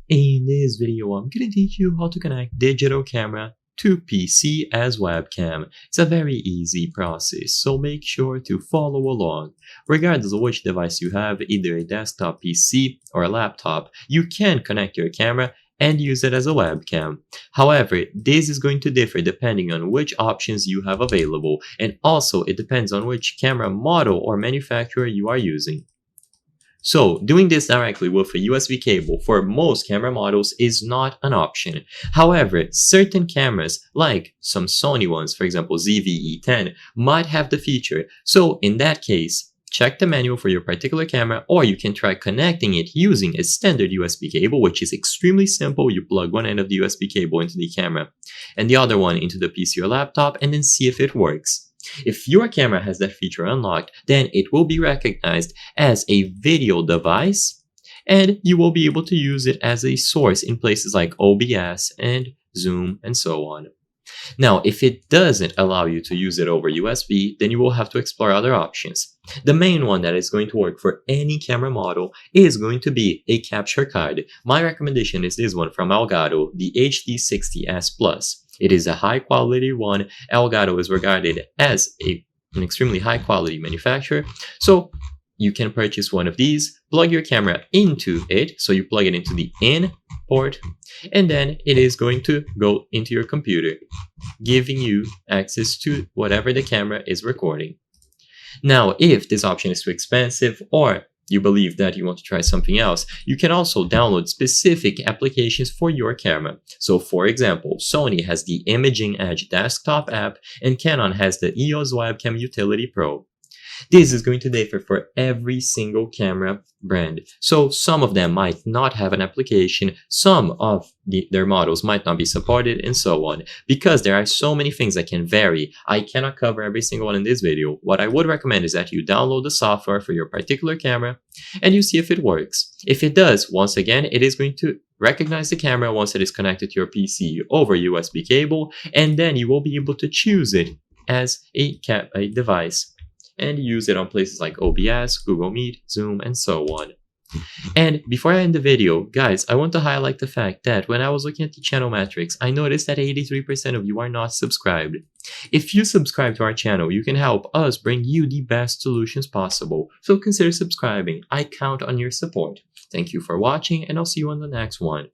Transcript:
In this video, I'm going to teach you how to connect digital camera to PC as webcam. It's a very easy process, so make sure to follow along. Regardless of which device you have, either a desktop PC or a laptop, you can connect your camera and use it as a webcam. However, this is going to differ depending on which options you have available, and also it depends on which camera model or manufacturer you are using. So, doing this directly with a USB cable for most camera models is not an option. However, certain cameras, like some Sony ones, for example ZV-E10, might have the feature. So, in that case, check the manual for your particular camera, or you can try connecting it using a standard USB cable, which is extremely simple. You plug one end of the USB cable into the camera and the other one into the PC or laptop, and then see if it works. If your camera has that feature unlocked, then it will be recognized as a video device, and you will be able to use it as a source in places like OBS and Zoom and so on. Now, if it doesn't allow you to use it over USB, then you will have to explore other options. The main one that is going to work for any camera model is going to be a capture card. My recommendation is this one from Elgato, the HD60S Plus. It is a high quality one. Elgato is regarded as an extremely high quality manufacturer. So you can purchase one of these, plug your camera into it. So you plug it into the in port, and then it is going to go into your computer, giving you access to whatever the camera is recording. Now, if this option is too expensive, or you believe that you want to try something else, you can also download specific applications for your camera. So for example, Sony has the Imaging Edge desktop app, and Canon has the EOS Webcam Utility Pro. This is going to differ for every single camera brand. So some of them might not have an application, some of their models might not be supported, and so on. Because there are so many things that can vary, I cannot cover every single one in this video. What I would recommend is that you download the software for your particular camera and you see if it works. If it does, once again, it is going to recognize the camera once it is connected to your PC over USB cable, and then you will be able to choose it as a device and use it on places like OBS, Google Meet, Zoom, and so on. And before I end the video, guys, I want to highlight the fact that when I was looking at the channel metrics, I noticed that 83% of you are not subscribed. If you subscribe to our channel, you can help us bring you the best solutions possible. So consider subscribing. I count on your support. Thank you for watching, and I'll see you on the next one.